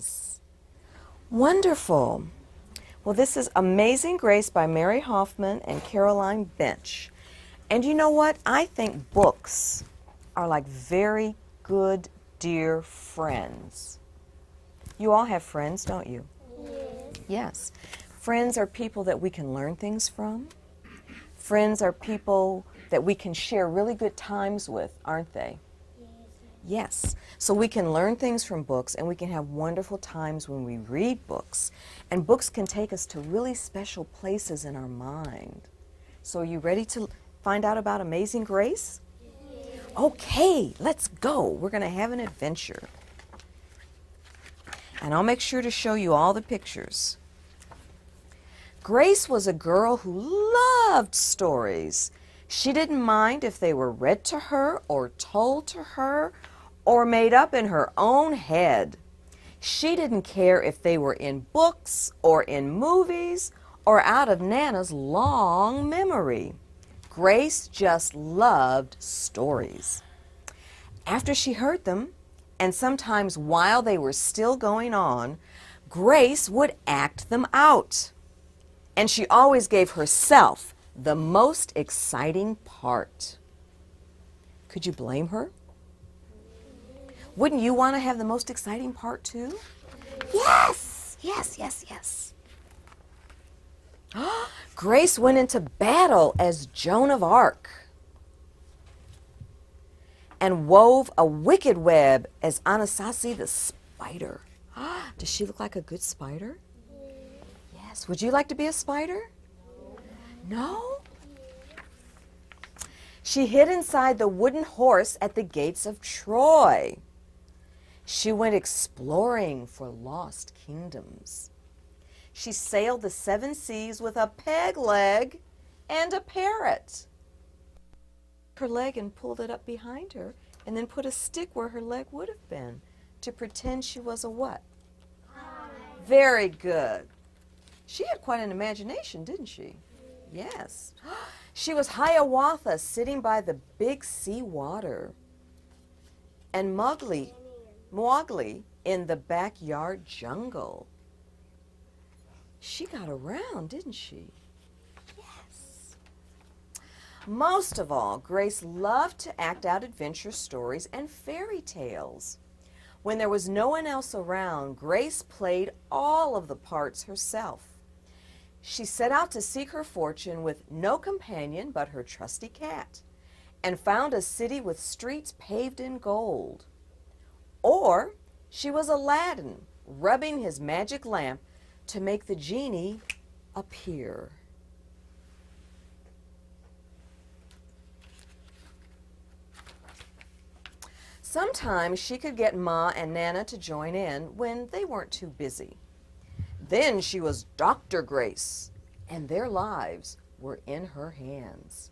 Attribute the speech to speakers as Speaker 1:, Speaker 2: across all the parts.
Speaker 1: is. Wonderful. Well, this is Amazing Grace by Mary Hoffman and Caroline Bench. And you know what? I think books are like very good, dear friends. You all have friends, don't you?
Speaker 2: Yes.
Speaker 1: Yes. Friends are people that we can learn things from. Friends are people that we can share really good times with, aren't they? Yes. So we can learn things from books, and we can have wonderful times when we read books. And books can take us to really special places in our mind. So are you ready to find out about Amazing Grace?
Speaker 2: Yes.
Speaker 1: Okay, let's go. We're going to have an adventure. And I'll make sure to show you all the pictures. Grace was a girl who loved stories. She didn't mind if they were read to her or told to her or made up in her own head. She didn't care if they were in books or in movies or out of Nana's long memory. Grace just loved stories. After she heard them, and sometimes while they were still going on, Grace would act them out. And she always gave herself the most exciting part. Could you blame her? Wouldn't you want to have the most exciting part too? Yes, yes, yes, yes. Grace went into battle as Joan of Arc and wove a wicked web as Anasazi the spider. Does she look like a good spider? Yes. Would you like to be a spider? No? She hid inside the wooden horse at the gates of Troy. She went exploring for lost kingdoms. She sailed the 7 seas with a peg leg and a parrot. Her leg and pulled it up behind her and then put a stick where her leg would have been to pretend she was a what? Very good. She had quite an imagination, didn't she? Yes. She was Hiawatha sitting by the big sea water and Mowgli in the backyard jungle. She got around, didn't she? Yes. Most of all, Grace loved to act out adventure stories and fairy tales. When there was no one else around, Grace played all of the parts herself. She set out to seek her fortune with no companion but her trusty cat, and found a city with streets paved in gold. Or she was Aladdin, rubbing his magic lamp to make the genie appear. Sometimes she could get Ma and Nana to join in when they weren't too busy. Then she was Dr. Grace, and their lives were in her hands.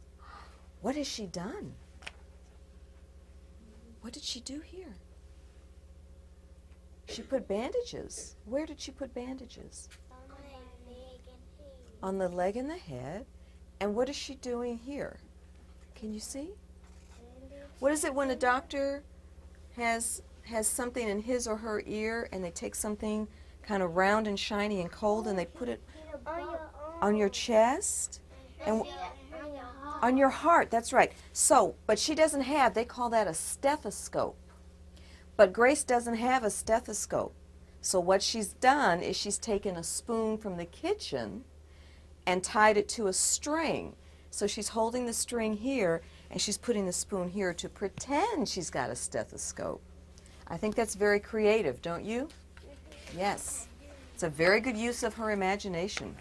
Speaker 1: What has she done? What did she do here? She put bandages. Where did she put bandages? On the leg and the head. And what is she doing here? Can you see? What is it when a doctor has something in his or her ear and they take something kind of round and shiny and cold and they put it on your chest? And on your heart, that's right. So, but she doesn't have, they call that a stethoscope. But Grace doesn't have a stethoscope. So what she's done is she's taken a spoon from the kitchen and tied it to a string. So she's holding the string here and she's putting the spoon here to pretend she's got a stethoscope. I think that's very creative, don't you? Yes. It's a very good use of her imagination.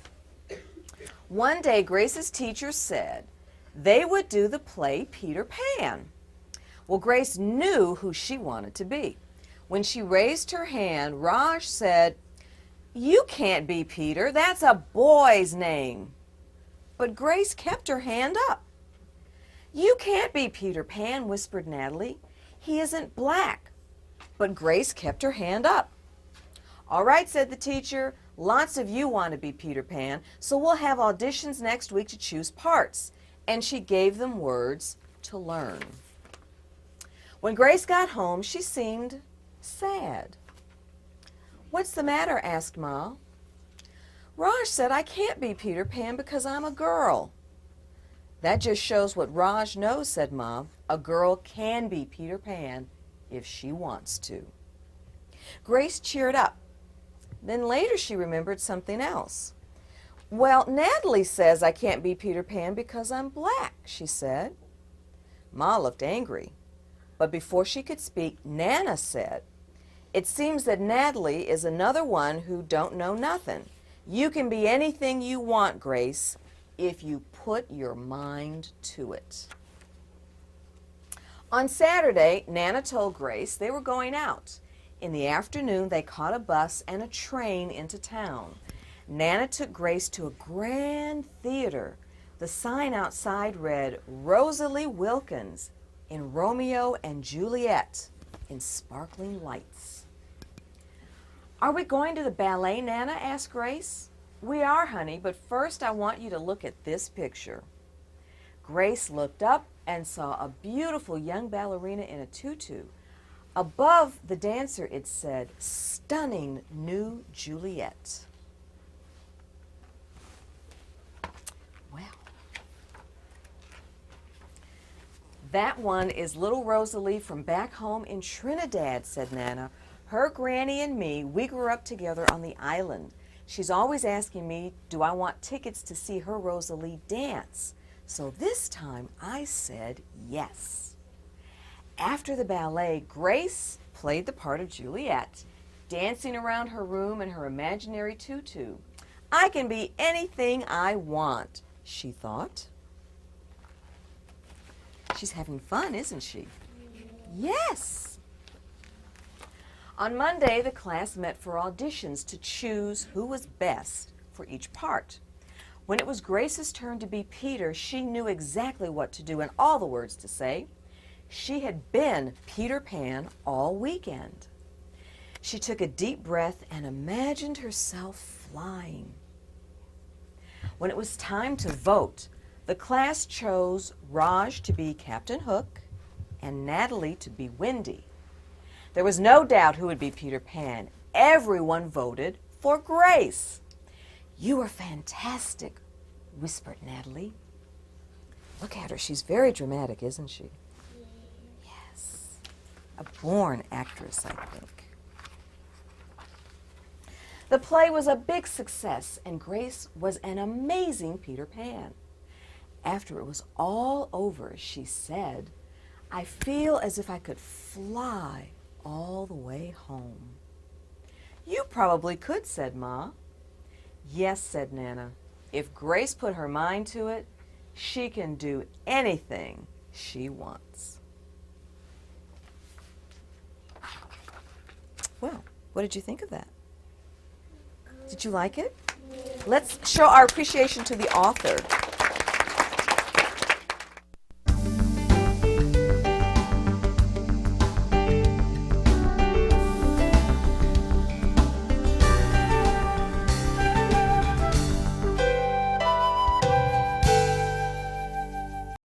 Speaker 1: One day, Grace's teacher said they would do the play Peter Pan. Well, Grace knew who she wanted to be. When she raised her hand, Raj said, "You can't be Peter. That's a boy's name." But Grace kept her hand up. "You can't be Peter Pan," whispered Natalie. "He isn't black." But Grace kept her hand up. "All right," said the teacher, "lots of you want to be Peter Pan, so we'll have auditions next week to choose parts." And she gave them words to learn. When Grace got home, she seemed sad. "What's the matter?" asked Ma. "Raj said I can't be Peter Pan because I'm a girl." "That just shows what Raj knows," said Ma. "A girl can be Peter Pan if she wants to." Grace cheered up. Then later she remembered something else. "Well, Natalie says I can't be Peter Pan because I'm black," she said. Ma looked angry. But before she could speak, Nana said, "It seems that Natalie is another one who don't know nothing. You can be anything you want, Grace, if you put your mind to it." On Saturday, Nana told Grace they were going out. In the afternoon, they caught a bus and a train into town. Nana took Grace to a grand theater. The sign outside read, "Rosalie Wilkins in Romeo and Juliet," in sparkling lights. "Are we going to the ballet, Nana?" asked Grace. "We are, honey, but first I want you to look at this picture." Grace looked up and saw a beautiful young ballerina in a tutu. Above the dancer it said, "Stunning New Juliet." Well, that one is little Rosalie from back home in Trinidad, said Nana. "Her granny and me, we grew up together on the island. She's always asking me, do I want tickets to see her Rosalie dance? So this time I said yes." After the ballet, Grace played the part of Juliet, dancing around her room in her imaginary tutu. "I can be anything I want," she thought. She's having fun, isn't she? Yes. On Monday, the class met for auditions to choose who was best for each part. When it was Grace's turn to be Peter, she knew exactly what to do and all the words to say. She had been Peter Pan all weekend. She took a deep breath and imagined herself flying. When it was time to vote, the class chose Raj to be Captain Hook and Natalie to be Wendy. There was no doubt who would be Peter Pan. Everyone voted for Grace. "You are fantastic," whispered Natalie. Look at her. She's very dramatic, isn't she? Yes. A born actress, I think. The play was a big success, and Grace was an amazing Peter Pan. After it was all over, she said, "I feel as if I could fly all the way home." "You probably could," said Ma. "Yes," said Nana. "If Grace put her mind to it, she can do anything she wants." Well, what did you think of that? Did you like it? Let's show our appreciation to the author.